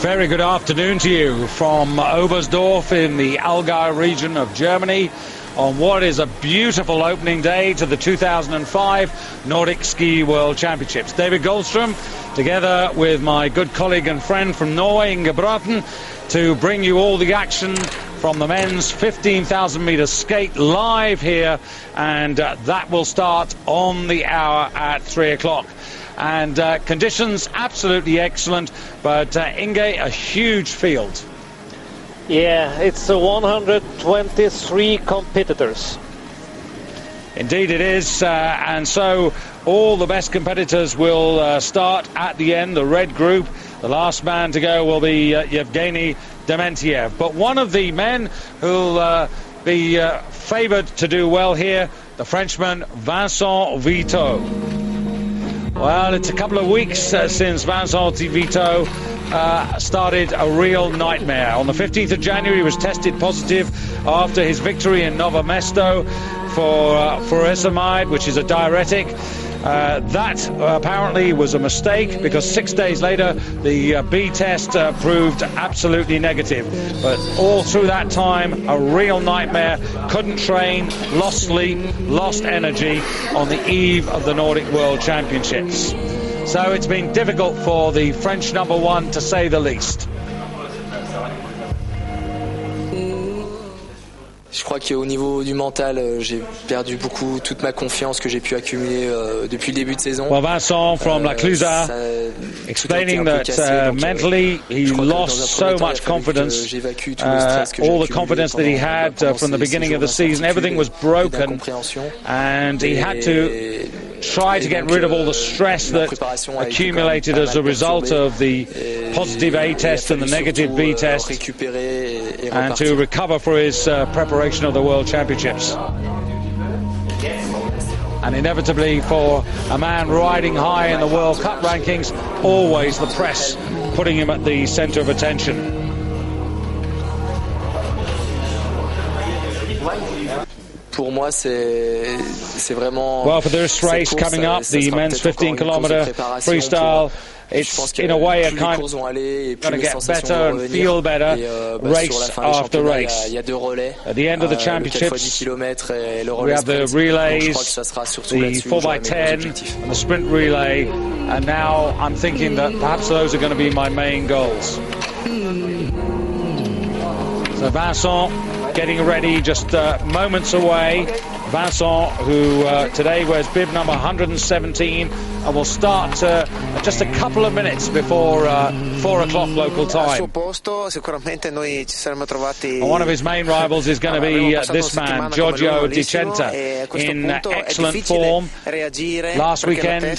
Very good afternoon to you from Oberstdorf in the Allgäu region of Germany on what is a beautiful opening day to the 2005 Nordic Ski World Championships. David Goldström, together with my good colleague and friend from Norway, Inge Bråten, to bring you all the action from the men's 15,000 metre skate live here, and that will start on the hour at 3 o'clock. And conditions absolutely excellent, but Inge, a huge field. Yeah, it's 123 competitors. Indeed it is, and so all the best competitors will start at the end, the red group. The last man to go will be Yevgeny Dementiev. But one of the men who'll be favoured to do well here, the Frenchman Vincent Vito. Well, it's a couple of weeks since Vincent Vito started a real nightmare. On the 15th of January, he was tested positive after his victory in Novo Mesto for furosemide, which is a diuretic. That apparently was a mistake, because 6 days later the B test proved absolutely negative. But all through that time, a real nightmare. Couldn't train, lost sleep, lost energy on the eve of the Nordic World Championships. So it's been difficult for the French number one, to say the least. Je crois qu'au niveau du mental, j'ai perdu toute ma confiance que j'ai pu accumuler depuis le début de saison. Well, Vincent from La Clusaz explaining that mentally he lost so much confidence, all the confidence that he had from the beginning of the season. Everything was broken, and he had to try to get rid of all the stress that accumulated as a result of the positive A test and the negative B test, and to recover for his preparation of the World Championships. And inevitably, for a man riding high in the World Cup rankings, always the press putting him at the centre of attention. Pour moi, c'est vraiment. Well, for this race coming up, the men's 15-kilometre freestyle, it's in a way a kind of going to get better and feel better race after race. At the end of the championships, we have the relays, the 4x10 and the sprint relay, and now I'm thinking that perhaps those are going to be my main goals. So Vincent getting ready, just moments away. Vincent, who today wears bib number 117, and will start just a couple of minutes before 4 o'clock local time. And one of his main rivals is going to be this man, Giorgio Di Centa, in excellent form. Last weekend in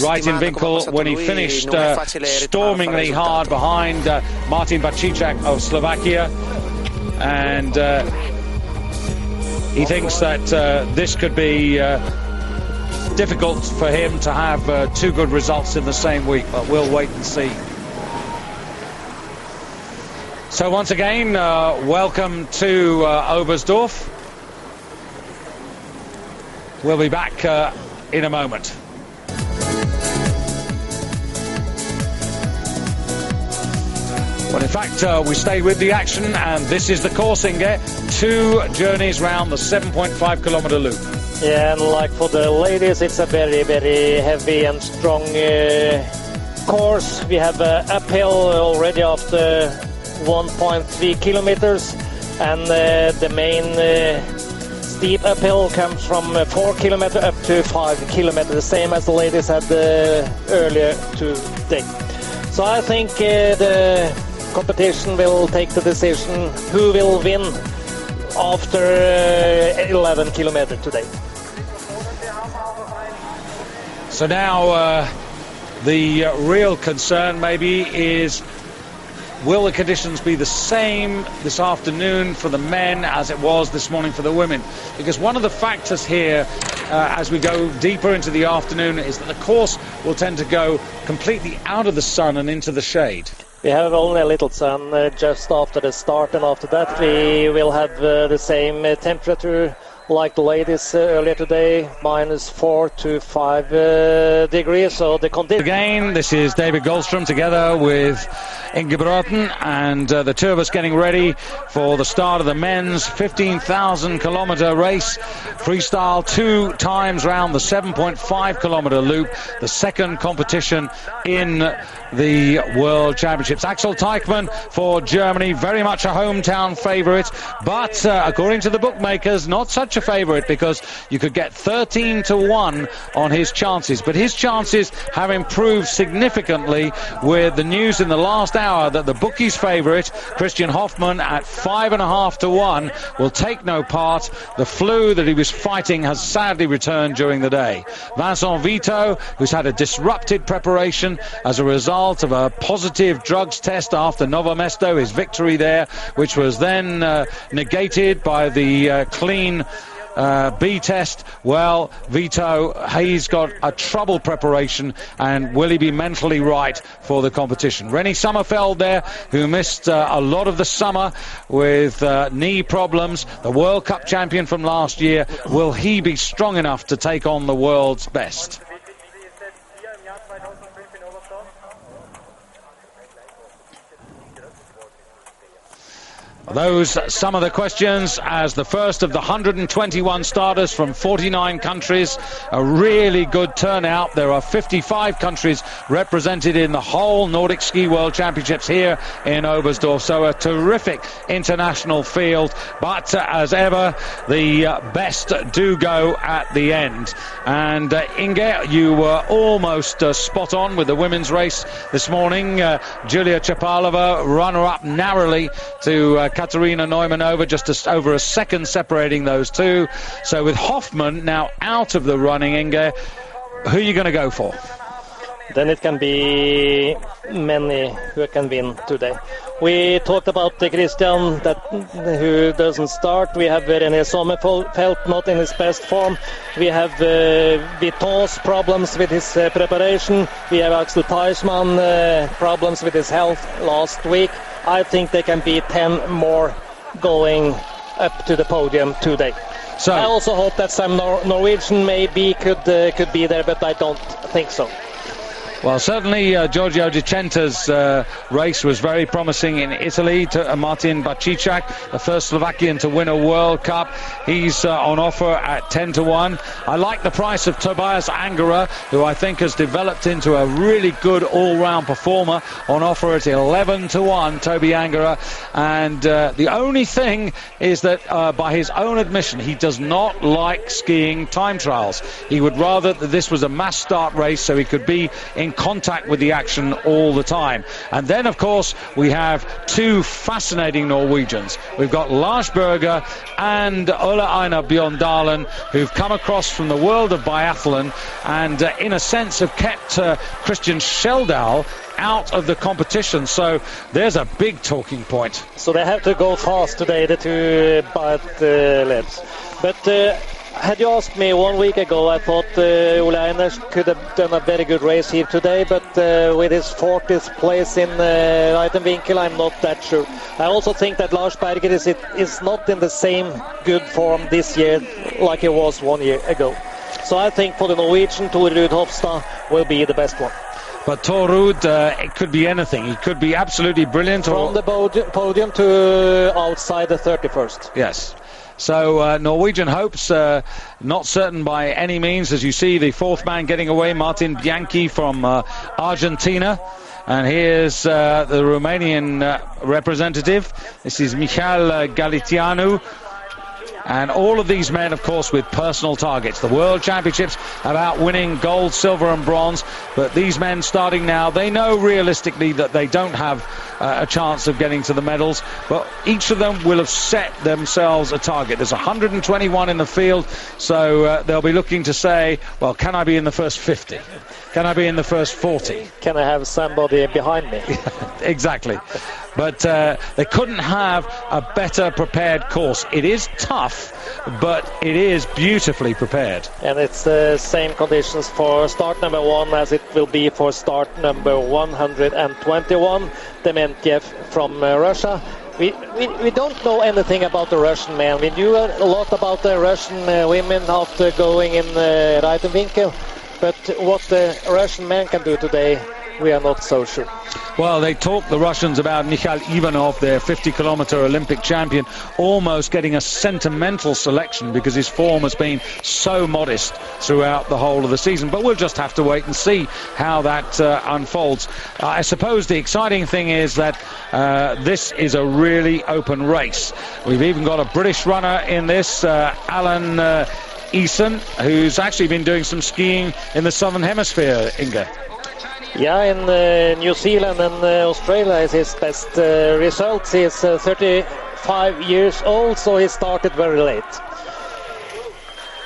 right in Winkel, when he finished stormingly hard behind Martin Bacicak of Slovakia, and he thinks that this could be difficult for him to have two good results in the same week, but we'll wait and see. So once again, welcome to Oberstdorf. We'll be back in a moment. Well, in fact, we stay with the action, and this is the course, Inge. 2 journeys round the 7.5-kilometre loop. Yeah, and like for the ladies, it's a very, very heavy and strong course. We have uphill already after 1.3 kilometers, and the main steep uphill comes from 4 kilometers up to 5 kilometers, the same as the ladies had earlier today. So I think the competition will take the decision who will win after 11 kilometers today. So now the real concern maybe is, will the conditions be the same this afternoon for the men as it was this morning for the women? Because one of the factors here as we go deeper into the afternoon is that the course will tend to go completely out of the sun and into the shade. We have only a little sun just after the start, and after that we will have the same temperature like the ladies earlier today, -4 to 5 degrees. So the condition. Again, this is David Goldstrom together with Inge Bråten, and the two of us getting ready for the start of the men's 15,000 kilometer race. Freestyle 2 times round the 7.5 kilometer loop, the second competition in the World Championships. Axel Teichmann for Germany, very much a hometown favourite, but according to the bookmakers, not such a favourite, because you could get 13 to 1 on his chances. But his chances have improved significantly with the news in the last hour that the bookies' favourite, Christian Hoffmann, at 5.5 to 1, will take no part. The flu that he was fighting has sadly returned during the day. Vincent Vito, who's had a disrupted preparation as a result of a positive drugs test after Novo Mesto, his victory there, which was then negated by the clean B test. Well, Vito, he's got a troubled preparation, and will he be mentally right for the competition? Rennie Sommerfeld there, who missed a lot of the summer with knee problems, the World Cup champion from last year. Will he be strong enough to take on the world's best? Those some of the questions as the first of the 121 starters from 49 countries. A really good turnout. There are 55 countries represented in the whole Nordic Ski World Championships here in Oberstdorf. So a terrific international field. But as ever, the best do go at the end. And Inge, you were almost spot on with the women's race this morning. Julia Chapalova, runner-up narrowly to Katarina Neumann-Over, just over a second separating those two. So with Hoffmann now out of the running, Inge, who are you going to go for? Then it can be many who can win today. We talked about Christian who doesn't start. We have René Sommerfeld not in his best form. We have Viton's problems with his preparation. We have Axel Teichmann problems with his health last week. I think there can be 10 more going up to the podium today. So I also hope that some Norwegian maybe could be there, but I don't think so. Well, certainly Giorgio Di Centa's race was very promising in Italy. To Martin Bacicak, the first Slovakian to win a World Cup. He's on offer at 10 to 1. I like the price of Tobias Angera, who I think has developed into a really good all-round performer, on offer at 11 to 1, Toby Angera. And the only thing is that by his own admission, he does not like skiing time trials. He would rather that this was a mass start race so he could be in contact with the action all the time. And then, of course, we have two fascinating Norwegians. We've got Lars Berger and Ole Einar Bjørndalen, who've come across from the world of biathlon and, in a sense, have kept Christian Scheldal out of the competition. So there's a big talking point. So they have to go fast today, the two biathletes. But had you asked me 1 week ago, I thought Ole Einar could have done a very good race here today, but with his 40th place in Reitenwinkel, I'm not that sure. I also think that Lars Berger is not in the same good form this year like he was 1 year ago. So I think for the Norwegian, Tore Ruud Hofstad will be the best one. But Tore Ruud, it could be anything. He could be absolutely brilliant. From the podium to outside the 31st. Yes. So Norwegian hopes, not certain by any means. As you see, the fourth man getting away, Martin Bianchi from Argentina. And here's the Romanian representative. This is Michal Galitianu. And all of these men, of course, with personal targets. The World Championships about winning gold, silver and bronze. But these men starting now, they know realistically that they don't have a chance of getting to the medals. But each of them will have set themselves a target. There's 121 in the field. So they'll be looking to say, well, can I be in the first 50? Can I be in the first 40? Can I have somebody behind me? Exactly. But they couldn't have a better prepared course. It is tough, but it is beautifully prepared. And it's the same conditions for start number 1 as it will be for start number 121. Dementiev from Russia. We don't know anything about the Russian men. We knew a lot about the Russian women after going in Reitenwinkel, but what the Russian men can do today, we are not so sure. Well, they talk, the Russians, about Mikhail Ivanov, their 50-kilometer Olympic champion, almost getting a sentimental selection because his form has been so modest throughout the whole of the season. But we'll just have to wait and see how that unfolds. I suppose the exciting thing is that this is a really open race. We've even got a British runner in this, Alan Eason, who's actually been doing some skiing in the Southern Hemisphere, Inga. Yeah, in New Zealand and Australia is his best results. He is 35 years old, so he started very late.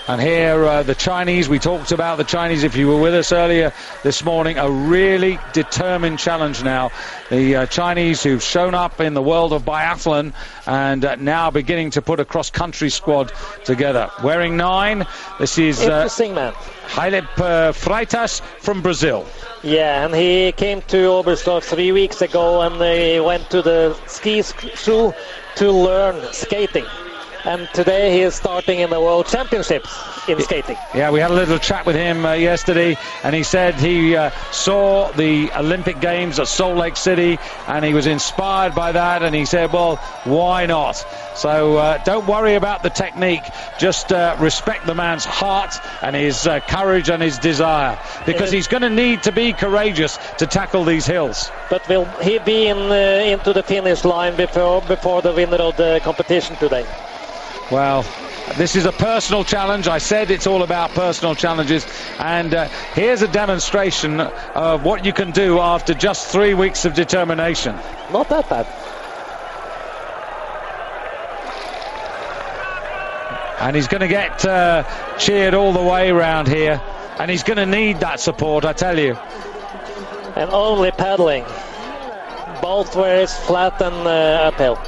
And here the Chinese, we talked about the Chinese if you were with us earlier this morning, a really determined challenge now. The Chinese who've shown up in the world of biathlon and now beginning to put a cross-country squad together. Wearing 9, this is interesting man. Hailep Freitas from Brazil. Yeah, and he came to Oberstdorf 3 weeks ago and he went to the ski school to learn skating. And today he is starting in the World Championships in skating. Yeah, we had a little chat with him yesterday, and he said he saw the Olympic Games at Salt Lake City, and he was inspired by that, and he said, well, why not? So don't worry about the technique, just respect the man's heart and his courage and his desire, because he's going to need to be courageous to tackle these hills. But will he be into the finish line before the winner of the competition today? Well, this is a personal challenge. I said it's all about personal challenges, and here's a demonstration of what you can do after just 3 weeks of determination. Not that bad. And he's going to get cheered all the way around here, and he's going to need that support, I tell you. And only paddling, both ways, flat and uphill.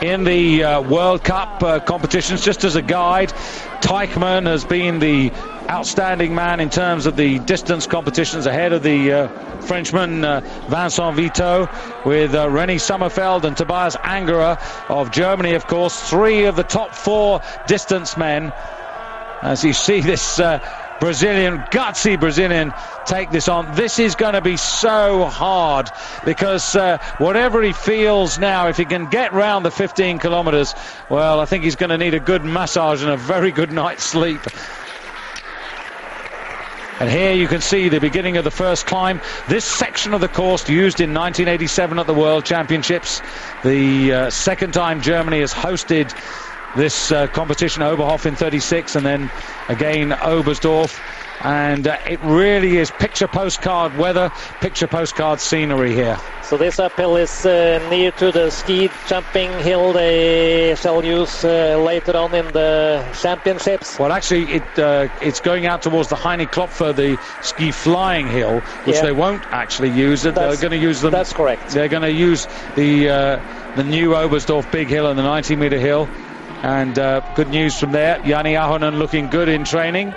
In the World Cup competitions, just as a guide, Teichmann has been the outstanding man in terms of the distance competitions, ahead of the Frenchman Vincent Vito, with René Sommerfeld and Tobias Angerer of Germany, of course, 3 of the top 4 distance men. As you see this gutsy Brazilian take this on. This is going to be so hard because whatever he feels now, if he can get round the 15 kilometers, well, I think he's going to need a good massage and a very good night's sleep. And here you can see the beginning of the first climb. This section of the course used in 1987 at the World Championships. The second time Germany has hosted this competition, Oberhof in 36 and then again Oberstdorf, and it really is picture postcard weather, picture postcard scenery here. So this uphill is near to the ski jumping hill they shall use later on in the championships. Well, actually it's going out towards the Heine Klopfer, the ski flying hill, which they won't actually use. They're going to use them. That's correct. They're going to use the new Oberstdorf big hill and the 90-meter hill. And good news from there. Jani Ahonen looking good in training.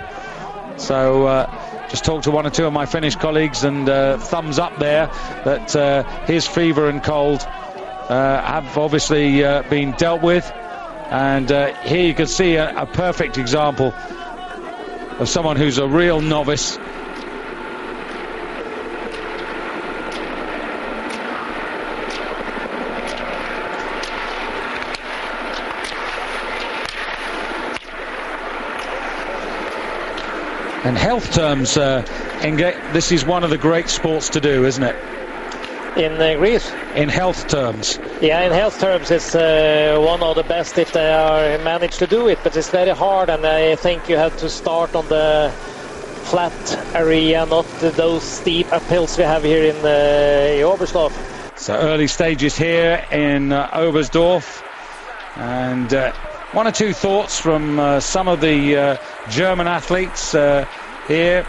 So just talked to 1 or 2 of my Finnish colleagues, and thumbs up there that his fever and cold have obviously been dealt with. And here you can see a perfect example of someone who's a real novice. In health terms, Inge, this is one of the great sports to do, isn't it? In Greece? In health terms. Yeah, in health terms it's one of the best if they are managed to do it, but it's very hard, and I think you have to start on the flat area, not those steep uphills we have here in Oberstdorf. So early stages here in Oberstdorf, and 1 or 2 thoughts from some of the German athletes here.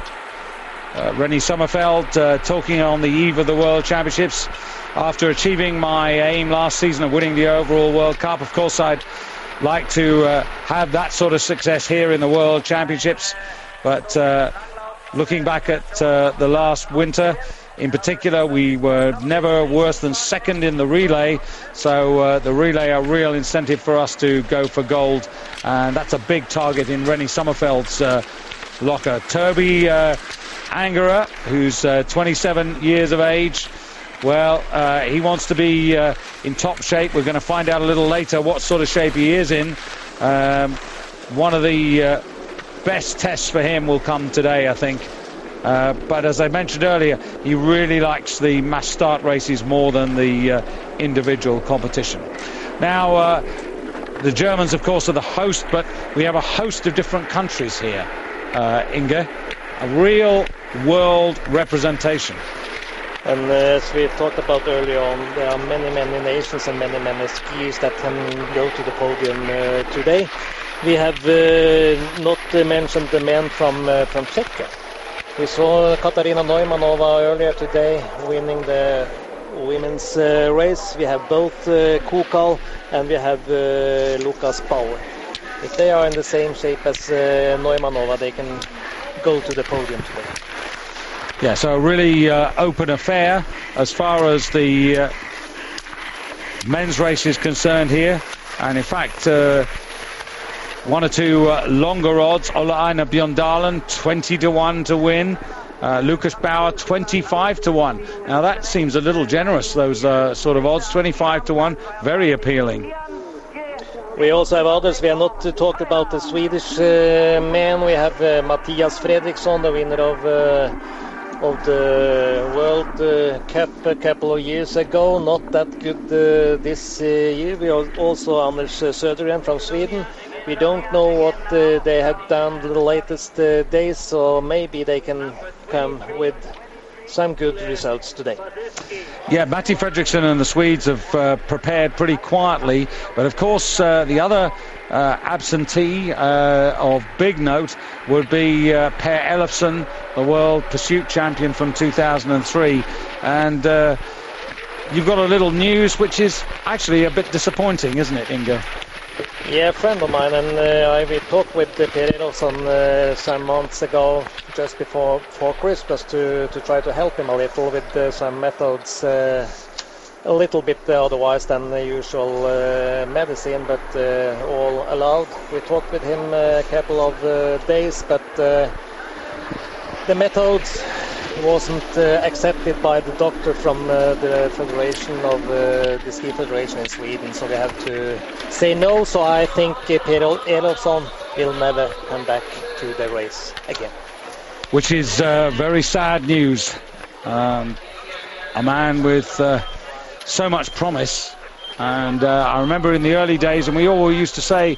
René Sommerfeld talking on the eve of the World Championships. After achieving my aim last season of winning the overall World Cup, of course I'd like to have that sort of success here in the World Championships. But looking back at the last winter, In particular, we were never worse than second in the relay, so the relay a real incentive for us to go for gold, and that's a big target in Rennie Sommerfeld's locker. Toby Angerer, who's 27 years of age, well, he wants to be in top shape. We're going to find out a little later what sort of shape he is in. One of the best tests for him will come today, I think. But as I mentioned earlier, he really likes the mass start races more than the individual competition. Now, the Germans, of course, are the host, but we have a host of different countries here, Inge. A real world representation. And as we talked about earlier on, there are many nations and many skiers that can go to the podium today. We have not mentioned the men from Czechia. We saw Katarina Neumanova earlier today winning the women's race. We have both Kukal and we have Lukas Bauer. If they are in the same shape as Neumanova, they can go to the podium today. Yeah, so a really open affair as far as the men's race is concerned here. And in fact, one or two longer odds. Ola-Einar Bjørndalen, 20-1 to win. Lukas Bauer, 25-1. Now that seems a little generous, those sort of odds. 25-1, very appealing. We also have others. We have not talked about the Swedish men. We have Mattias Fredriksson, the winner of the World Cup a couple of years ago. Not that good this year. We have also Anders Södergren from Sweden. We don't know what they have done the latest days, so maybe they can come with some good results today. Yeah, Matti Fredriksson and the Swedes have prepared pretty quietly, but of course the other absentee of big note would be Per Elofsson, the world pursuit champion from 2003, and you've got a little news which is actually a bit disappointing, isn't it, Inge? Yeah, a friend of mine, and we talked with Per Elofsson some months ago, just before Christmas, to try to help him a little with some methods, a little bit otherwise than the usual medicine, but all allowed. We talked with him a couple of days, but the methods wasn't accepted by the doctor from the Federation of the Ski Federation in Sweden, so we had to say no. So I think Per Elofsson will never come back to the race again. Which is very sad news. A man with so much promise, and I remember in the early days, and we all used to say,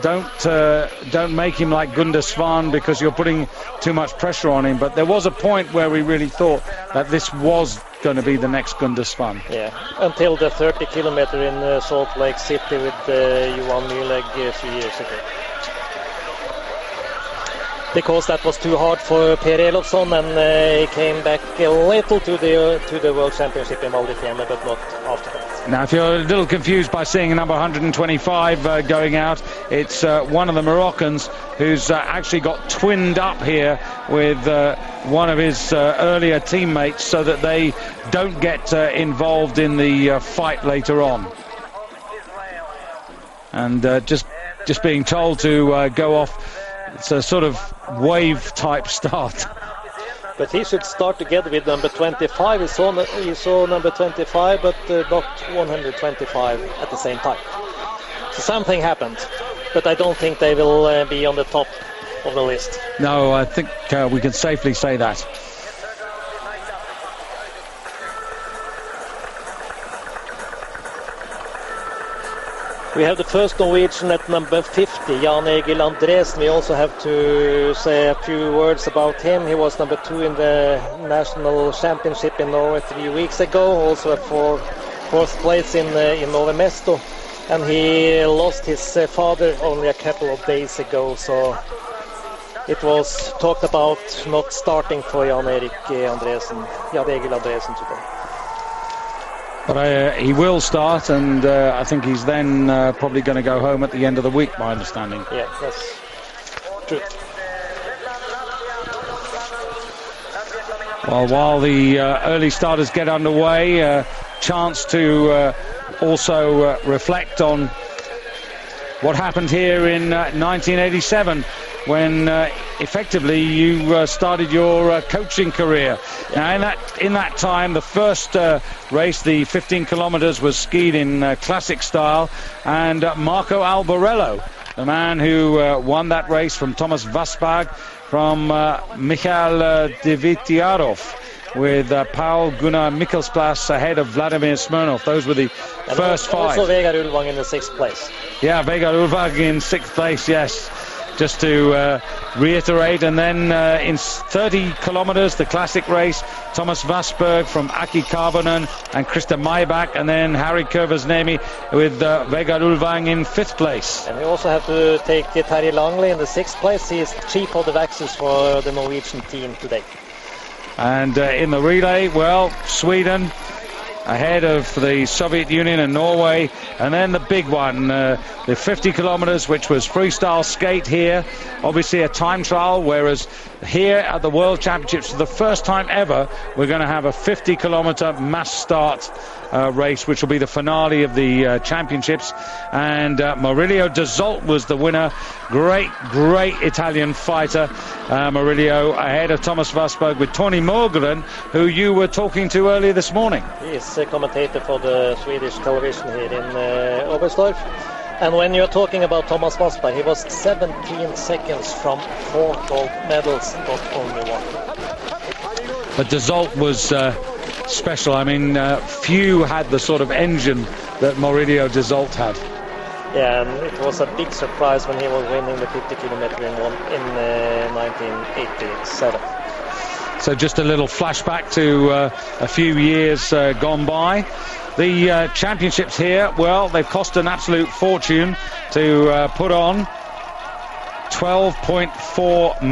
don't make him like Gunde Svan because you're putting too much pressure on him. But there was a point where we really thought that this was going to be the next Gunde Svan. Yeah, until the 30 kilometer in Salt Lake City with Johan Mühlegg 3 years ago. Because that was too hard for Per Elofsson, and he came back a little to the World Championship in Val di Fiemme, but not after that. Now, if you're a little confused by seeing number 125 going out, it's one of the Moroccans who's actually got twinned up here with one of his earlier teammates so that they don't get involved in the fight later on. And just being told to go off. It's a sort of wave-type start. But he should start together with number 25. He saw number 25, but not 125 at the same time. So something happened, but I don't think they will be on the top of the list. No, I think we can safely say that. We have the first Norwegian at number 50, Jan Egil Andresen. We also have to say a few words about him. He was number 2 in the national championship in Norway 3 weeks ago, also a fourth place in Nove Mesto. And he lost his father only a couple of days ago, so it was talked about not starting for Jan Egil Andresen today. But he will start, and I think he's then probably going to go home at the end of the week, my understanding. Yeah, that's true. Well, while the early starters get underway, chance to also reflect on what happened here in 1987 when effectively you started your coaching career. Now in that time, the first race, the 15 kilometers, was skied in classic style, and Marco Albarello, the man who won that race from Thomas Vassberg, from Michael Devitiarov, with Paul Gunnar Mikkelsplas ahead of Vladimir Smirnov. Those were the first five. Also Vegard Ulvang in the 6th place. Yeah, Vegard Ulvang in 6th place, yes. Just to reiterate, and then in 30 kilometers, the classic race, Thomas Vassberg from Aki Karbonen and Krista Maybach, and then Harry Kurvasniemi with Vegard Ulvang in 5th place. And we also have to take Terje Langley in the 6th place. He is chief of the vaccines for the Norwegian team today. And in the relay, well, Sweden ahead of the Soviet Union and Norway, and then the big one, the 50 kilometers, which was freestyle skate here, obviously a time trial, whereas here at the World Championships, for the first time ever, we're going to have a 50 kilometer mass start race, which will be the finale of the championships. And Maurizio De Zolt was the winner. Great Italian fighter, Maurizio, ahead of Thomas Vassberg, with Tony Morgren, who you were talking to earlier this morning. He is a commentator for the Swedish television here in Oberstdorf. And when you're talking about Thomas Vassberg, he was 17 seconds from 4 gold medals, not only one. But De Zolt was special. I mean, few had the sort of engine that Maurizio De Zolt had. Yeah, and it was a big surprise when he was winning the 50 kilometer in 1987. So just a little flashback to a few years gone by. The championships here, well, they've cost an absolute fortune to put on. 12.4